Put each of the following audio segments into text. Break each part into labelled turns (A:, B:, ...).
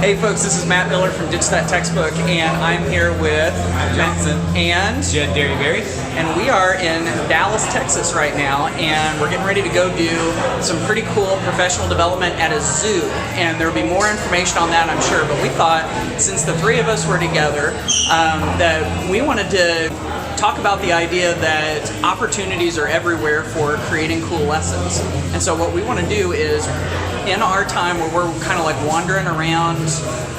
A: Hey folks, this is Matt Miller from Ditch That Textbook, and I'm here with
B: Matt Johnson
A: and
B: Jed Derryberry,
A: and we are in Dallas, Texas right now, and we're getting ready to go do some pretty cool professional development at a zoo, and there will be more information on that, I'm sure, but we thought, since the three of us were together, that we wanted to talk about the idea that opportunities are everywhere for creating cool lessons. And so what we want to do is, in our time where we're kind of like wandering around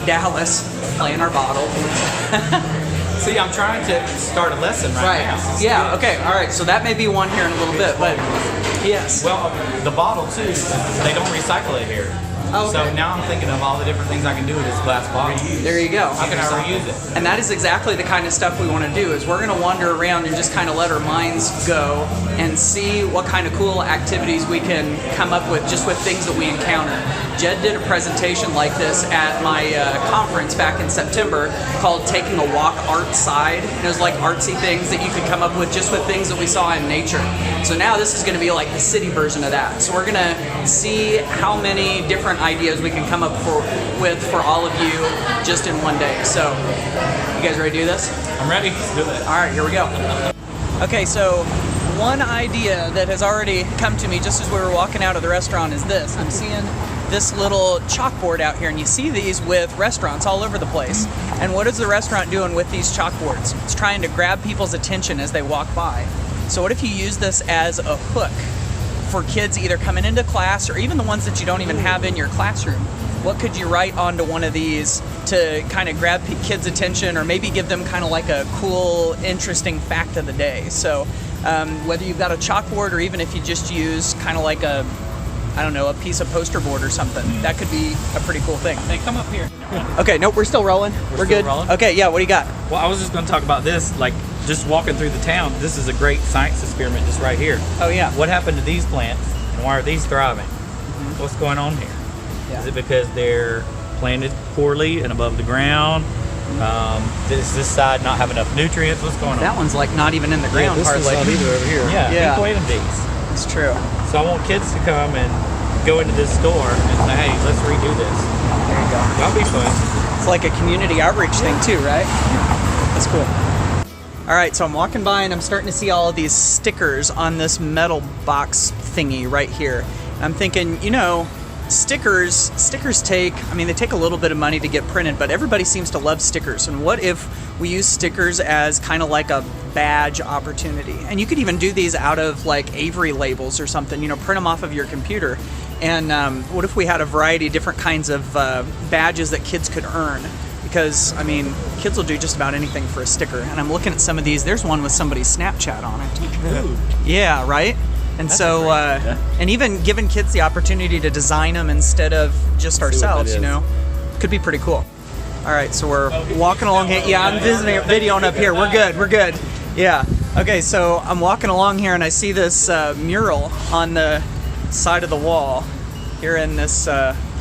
A: Dallas, playing our bottle.
B: See, I'm trying to start a lesson right now.
A: Yeah, okay, all right, so that may be one here in a little bit, but yes.
B: Well, the bottle too, they don't recycle it here.
A: Okay.
B: So now I'm thinking of all the different things I can do with this glass bottle.
A: There you go.
B: How can I reuse it?
A: And that is exactly the kind of stuff we want to do, is we're going to wander around and just kind of let our minds go and see what kind of cool activities we can come up with just with things that we encounter. Jed did a presentation like this at my conference back in September called Taking a Walk ARTside. And it was like artsy things that you could come up with just with things that we saw in nature. So now this is going to be like the city version of that. So we're going to see how many different ideas we can come up with for all of you just in one day. So, you guys ready to do this?
B: I'm ready. Let's do it.
A: All right, here we go. Okay, so one idea that has already come to me just as we were walking out of the restaurant is this. I'm seeing this little chalkboard out here, and you see these with restaurants all over the place. And what is the restaurant doing with these chalkboards? It's trying to grab people's attention as they walk by. So what if you use this as a hook for kids either coming into class or even the ones that you don't even have in your classroom? What could you write onto one of these to kind of grab kids' attention, or maybe give them kind of like a cool, interesting fact of the day? So whether you've got a chalkboard or even if you just use kind of like a, I don't know, a piece of poster board or something, that could be a pretty cool thing.
B: Hey, come up here.
A: Okay, nope, we're still rolling. We're good.
B: Rolling?
A: Okay, yeah, what do you got?
B: Well, I was just going to talk about this, like just walking through the town. This is a great science experiment just right here.
A: Oh yeah.
B: What happened to these plants, and why are these thriving? What's going on here?
A: Yeah.
B: Is it because they're planted poorly and above the ground? Does this side not have enough nutrients? What's going on?
A: That one's like not even in the ground
C: this
A: hardly.
C: one's not either over here.
B: Yeah, who planted these?
A: It's true.
B: So I want kids to come and go into this store and say, hey, let's redo this.
A: There you go.
B: That'll be fun.
A: It's like a community outreach thing too, right? That's cool. All right, so I'm walking by and I'm starting to see all of these stickers on this metal box thingy right here. And I'm thinking, you know, stickers take a little bit of money to get printed, but everybody seems to love stickers. And what if we use stickers as kind of like a badge opportunity? And you could even do these out of like Avery labels or something, you know, print them off of your computer. And what if we had a variety of different kinds of badges that kids could earn? Because, I mean, kids will do just about anything for a sticker. And I'm looking at some of these. There's one with somebody's Snapchat on it.
B: Ooh.
A: Yeah, right? And
B: That's
A: so, and even giving kids the opportunity to design them instead of just ourselves, you know, could be pretty cool. All right, so we're walking along here. Yeah, I'm videoing up here. We're good. Yeah. Okay, so I'm walking along here and I see this mural on the side of the wall here in this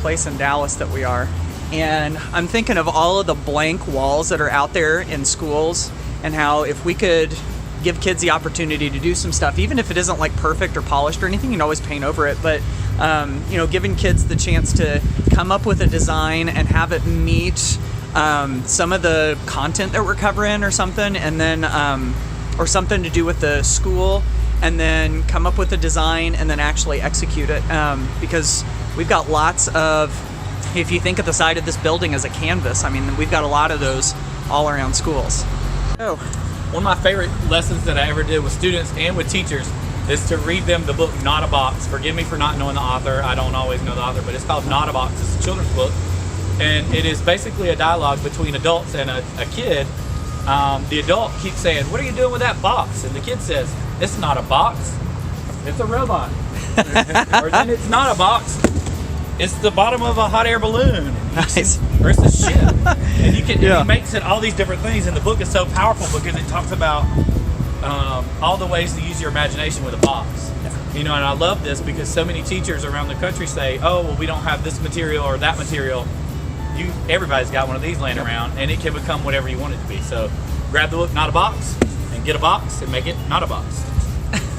A: place in Dallas that we are. And I'm thinking of all of the blank walls that are out there in schools, and how if we could give kids the opportunity to do some stuff, even if it isn't like perfect or polished or anything, you can always paint over it, but you know, giving kids the chance to come up with a design and have it meet some of the content that we're covering or something, and then or something to do with the school, and then come up with a design and then actually execute it, because we've got lots of, if you think of the side of this building as a canvas, I mean, we've got a lot of those all around schools. Oh.
B: One of my favorite lessons that I ever did with students and with teachers is to read them the book Not a Box. Forgive me for not knowing the author. I don't always know the author, but it's called Not a Box. It's a children's book. And it is basically a dialogue between adults and a kid. The adult keeps saying, what are you doing with that box? And the kid says, it's not a box. It's a robot. Or then it's not a box. It's the bottom of a hot air balloon.
A: Nice.
B: Or it's a ship. And he makes it all these different things, and the book is so powerful because it talks about all the ways to use your imagination with a box. You know, and I love this because so many teachers around the country say, oh, well, we don't have this material or that material. Everybody's got one of these laying around, and it can become whatever you want it to be. So grab the book Not a Box and get a box and make it not a box.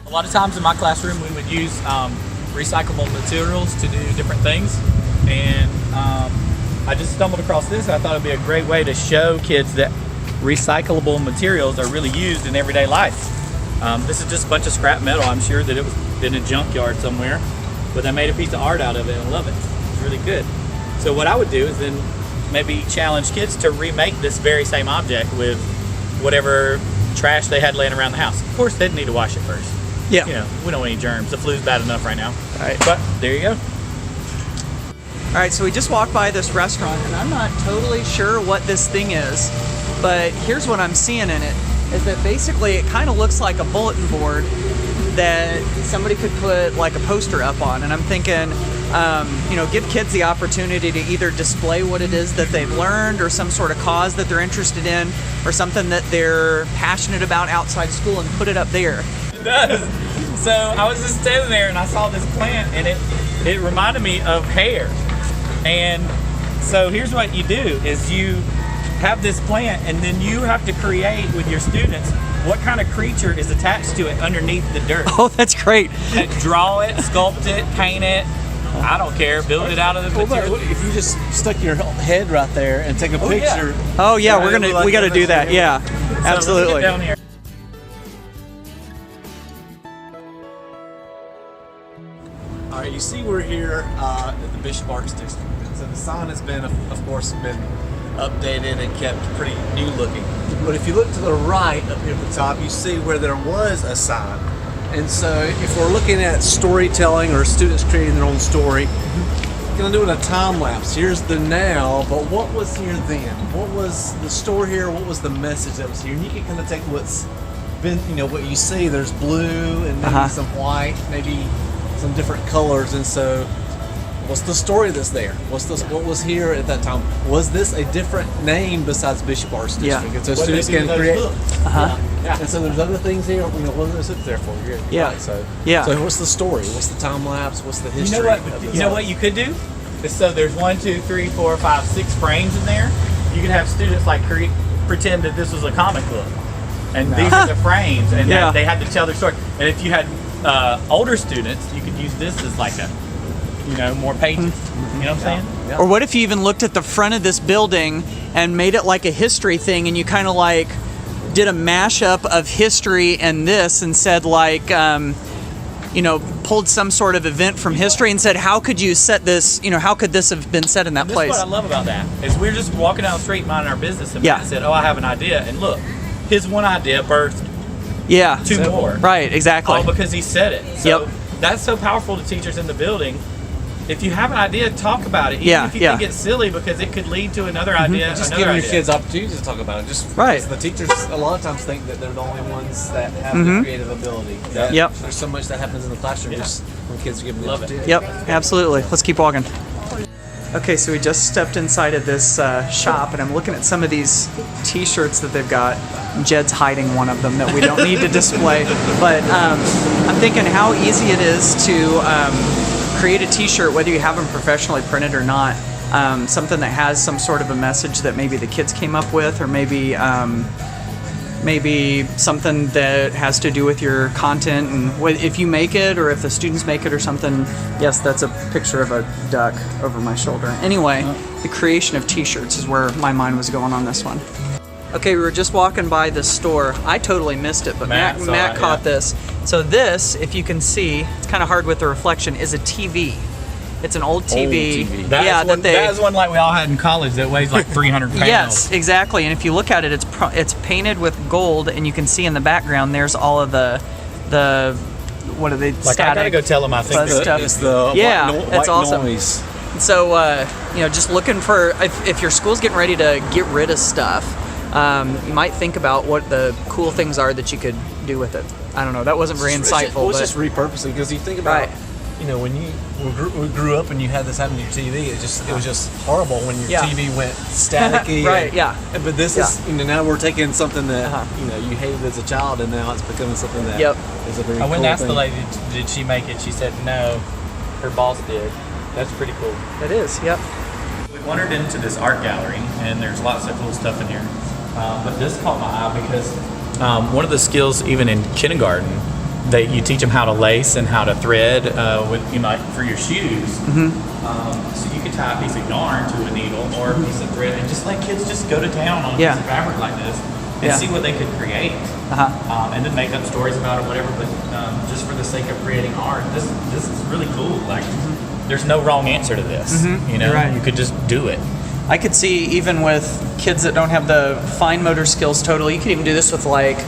B: A lot of times in my classroom we would use recyclable materials to do different things, and I just stumbled across this. I thought it'd be a great way to show kids that recyclable materials are really used in everyday life. This is just a bunch of scrap metal. I'm sure that it was in a junkyard somewhere, but they made a piece of art out of it, and I love it. It's really good. So what I would do is then maybe challenge kids to remake this very same object with whatever trash they had laying around the house. Of course, they'd need to wash it first.
A: Yeah.
B: You know, we don't want any germs. The flu's bad enough right now.
A: Right.
B: But there you go.
A: All right, so we just walked by this restaurant, and I'm not totally sure what this thing is, but here's what I'm seeing in it, is that basically it kind of looks like a bulletin board that somebody could put like a poster up on. And I'm thinking, you know, give kids the opportunity to either display what it is that they've learned, or some sort of cause that they're interested in, or something that they're passionate about outside school, and put it up there.
B: It does. So I was just standing there and I saw this plant, and it reminded me of hair. And so here's what you do, is you have this plant, and then you have to create with your students what kind of creature is attached to it underneath the dirt.
A: Oh, that's great.
B: And draw it, sculpt it, paint it. I don't care. Build it out of the material.
C: If you just stuck your head right there and take a picture.
B: Yeah.
A: Oh yeah, we got to do that. Yeah,
B: So
A: absolutely.
B: let's get down here.
C: All right, you see we're here at the Bishop Arts District. So the sign has been, of course, been updated and kept pretty new looking. But if you look to the right up here at the top, you see where there was a sign. And so if we're looking at storytelling or students creating their own story, we're going to do it in a time lapse. Here's the now, but what was here then? What was the story here? What was the message that was here? And you can kind of take what's been, you know, what you see. There's blue and maybe some white, maybe some different colors. And so what's the story that's there? What was here at that time? Was this a different name besides Bishop Arts District?
A: Yeah.
C: And so students can create.
A: Yeah.
C: And so there's other things here. You know, what does it there for?
A: Yeah.
C: Right, so
A: Yeah.
C: So what's the story? What's the time lapse? What's the history?
B: You know what you could do? So there's 1, 2, 3, 4, 5, 6 frames in there. You could have students like pretend that this was a comic book, and these are the frames, and
A: Yeah.
B: they had to tell their story. And if you had older students, you could use this as like a, you know, more pages. You know what I'm saying?
C: Yeah.
A: Or what if you even looked at the front of this building and made it like a history thing, and you kind of like did a mashup of history and this, and said like, you know, pulled some sort of event from history and said, how could you set this, you know, how could this have been set in that
B: This
A: place?
B: is what I love about that, is we're just walking down the street minding our business, and Matt said, oh, I have an idea, and look, his one idea birthed
A: Yeah.
B: 2 more.
A: Right, exactly.
B: All because he said it. So
A: Yep.
B: that's so powerful to teachers in the building. If you have an idea, talk about it. Even if you think it's silly, because it could lead to another idea.
C: Just
B: another
C: giving your
B: idea.
C: kids opportunities to talk about it. Just
A: Right.
C: because the teachers a lot of times think that they're the only ones that have the creative ability. That
A: Yep.
C: There's so much that happens in the classroom just when kids are given the
B: Love it.
C: opportunity.
A: Yep, absolutely. Let's keep walking. Okay, so we just stepped inside of this shop, and I'm looking at some of these t-shirts that they've got. Jed's hiding one of them that we don't need to display, but I'm thinking how easy it is to create a t-shirt, whether you have them professionally printed or not. Something that has some sort of a message that maybe the kids came up with, or maybe something that has to do with your content, and if you make it or if the students make it or something. Yes, that's a picture of a duck over my shoulder. Anyway, the creation of t-shirts is where my mind was going on this one. Okay, we were just walking by this store. I totally missed it, but Matt caught this. So this, if you can see, it's kind of hard with the reflection, is a TV. It's an old TV.
B: That is one like we all had in college that weighs like 300 pounds.
A: Yes, exactly. And if you look at it, it's painted with gold, and you can see in the background there's all of the what are they?
B: Like, I gotta go tell them I think
A: stuff.
C: It's the
A: that's
C: white
A: awesome.
C: noise.
A: So you know, just looking for if your school's getting ready to get rid of stuff, you might think about what the cool things are that you could do with it. I don't know. That wasn't very insightful.
C: It's
A: but
C: just repurposing, because you think about, you know, when we grew up and you had this happen to your TV, it was just horrible when your TV went staticky.
A: Right.
C: But this is, you know, now we're taking something that you know you hated as a child, and now it's becoming something that is a very
B: I went and
C: cool
B: asked
C: thing.
B: the lady, did she make it? She said no, her boss did. That's pretty cool.
A: It is. Yep.
B: We wandered into this art gallery, and there's lots of cool stuff in here. But this caught my eye because one of the skills, even in kindergarten, you teach them how to lace and how to thread with, you know, like for your shoes. So you could tie a piece of yarn to a needle or a piece of thread and just let kids just go to town on a piece of fabric like this and see what they could create. And then make up stories about it, whatever. But just for the sake of creating art, this is really cool. Like, there's no wrong answer to this. You know, you could just do it.
A: I could see even with kids that don't have the fine motor skills totally, you could even do this with like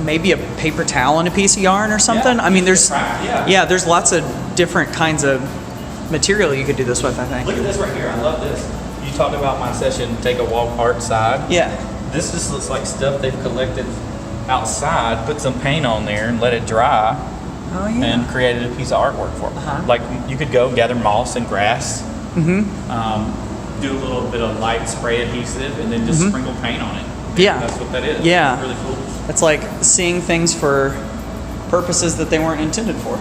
A: maybe a paper towel and a piece of yarn or something. I mean, there's there's lots of different kinds of material you could do this with, I think.
B: Look at this right here. I love this. You talked about my session, Take a Walk ARTside. This just looks like stuff they've collected outside, put some paint on there and let it dry, and created a piece of artwork for them. Like, you could go gather moss and grass, do a little bit of light spray adhesive, and then just sprinkle paint on it. That's what that is. It's really cool.
A: It's like seeing things for purposes that they weren't intended for.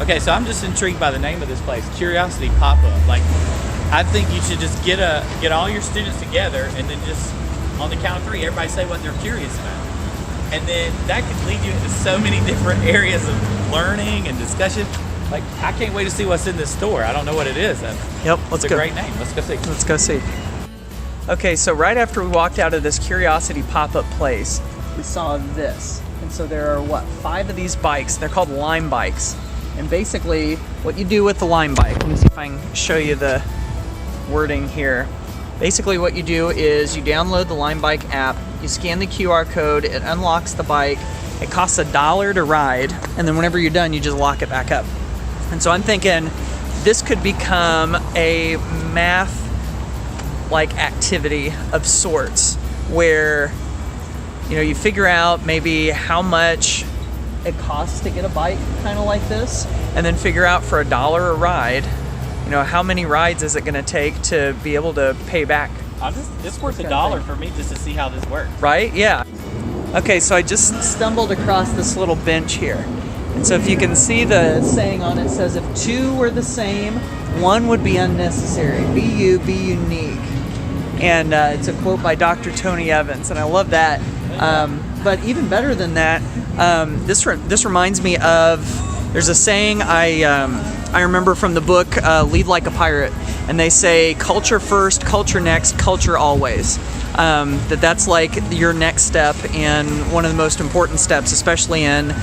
B: Okay, so I'm just intrigued by the name of this place, Curiosity Pop-Up. Like, I think you should just get all your students together and then just on the count of 3, everybody say what they're curious about. And then that could lead you into so many different areas of learning and discussion. Like, I can't wait to see what's in this store. I don't know what it is.
A: Let's go.
B: It's a great name. Let's go see.
A: Let's go see. Okay, so right after we walked out of this Curiosity pop-up place, we saw this. And so there are, 5 of these bikes. They're called Lime bikes. And basically, what you do with the Lime bike, let me see if I can show you the wording here. Basically what you do is you download the Lime Bike app, you scan the QR code, it unlocks the bike, it costs $1 to ride, and then whenever you're done, you just lock it back up. And so I'm thinking this could become a math-like activity of sorts where, you know, you figure out maybe how much it costs to get a bike kind of like this, and then figure out for $1 a ride, you know, how many rides is it going to take to be able to pay back?
B: It's worth $1 for me just to see how this works.
A: Right? Yeah. Okay, so I just stumbled across this little bench here. And so if you can see the saying on it, says if 2 were the same, 1 would be unnecessary. Be you, be unique. And it's a quote by Dr. Tony Evans, and I love that. But even better than that, this reminds me of, there's a saying I remember from the book Lead Like a Pirate, and they say culture first, culture next, culture always. That's like your next step and one of the most important steps, especially in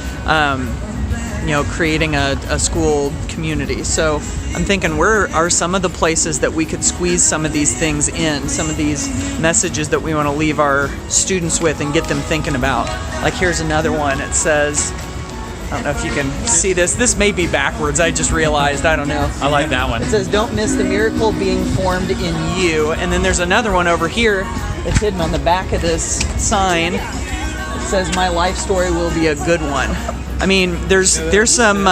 A: creating a school community. So I'm thinking, where are some of the places that we could squeeze some of these things in, some of these messages that we want to leave our students with and get them thinking about. Like, here's another one. It says, I don't know if you can see this. This may be backwards. I just realized. I don't know.
B: I like that one.
A: It says, don't miss the miracle being formed in you. And then there's another one over here that's hidden on the back of this sign. It says, my life story will be a good one. I mean, there's some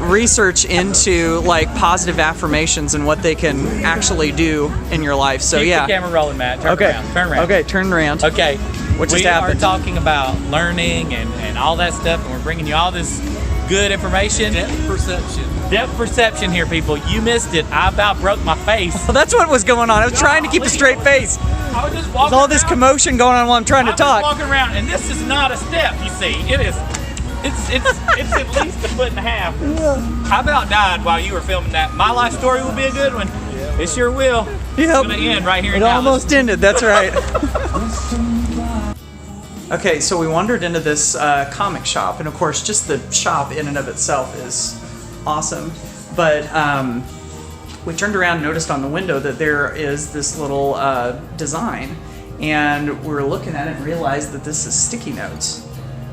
A: research into like positive affirmations and what they can actually do in your life. So
B: Keep the camera rolling, Matt. Turn around.
A: Okay, turn around.
B: Okay.
A: What just
B: we
A: happened?
B: are talking about learning and all that stuff, and we're bringing you all this good information. Depth perception here, people. You missed it. I about broke my face.
A: Well, that's what was going on. I was trying to keep a straight face.
B: I was just walking
A: There's all this commotion going on while I'm trying to talk.
B: I'm walking around, and this is not a step, you see. It is. It's at least 1.5 feet. I about died while you were filming that. My life story will be a good one. It sure will.
A: Yep.
B: It's going to end right here.
A: It almost ended. That's right. Okay, so we wandered into this comic shop, and of course, just the shop in and of itself is awesome. But we turned around and noticed on the window that there is this little design, and we were looking at it and realized that this is sticky notes.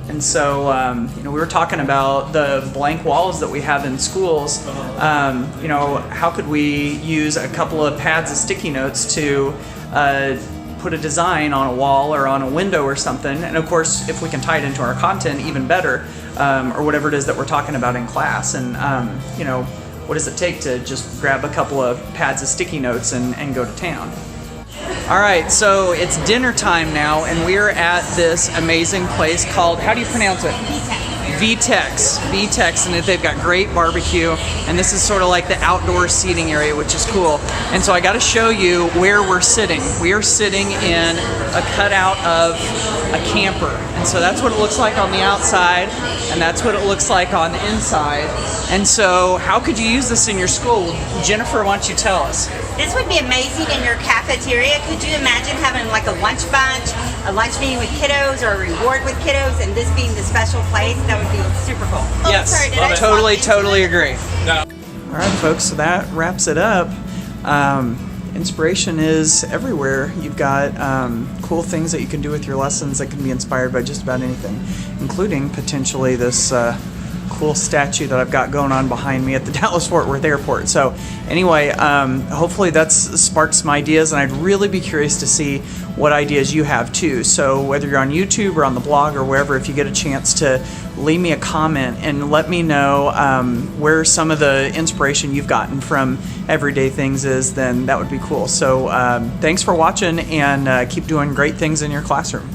A: And so, we were talking about the blank walls that we have in schools. How could we use a couple of pads of sticky notes to put a design on a wall or on a window or something? And of course, if we can tie it into our content, even better, or whatever it is that we're talking about in class. And, what does it take to just grab a couple of pads of sticky notes and go to town? All right, so it's dinner time now, and we're at this amazing place called, how do you pronounce it? VTEX, and they've got great barbecue, and this is sort of like the outdoor seating area, which is cool. And so I got to show you where we're sitting. We are sitting in a cutout of a camper, and so that's what it looks like on the outside, and that's what it looks like on the inside. And so how could you use this in your school? Jennifer, why don't you tell us?
D: This would be amazing in your cafeteria. Could you imagine having like a lunch bunch, a lunch meeting with kiddos, or a reward with kiddos, and this being the special place? That would be super cool. Oh,
A: Yes,
D: sorry, did I
A: totally agree.
B: No.
A: All right, folks, so that wraps it up. Inspiration is everywhere. You've got cool things that you can do with your lessons that can be inspired by just about anything, including potentially this cool statue that I've got going on behind me at the Dallas-Fort Worth Airport. So anyway, hopefully that's sparked some ideas, and I'd really be curious to see what ideas you have too. So whether you're on YouTube or on the blog or wherever, if you get a chance to leave me a comment and let me know where some of the inspiration you've gotten from everyday things is, then that would be cool. So thanks for watching, and keep doing great things in your classroom.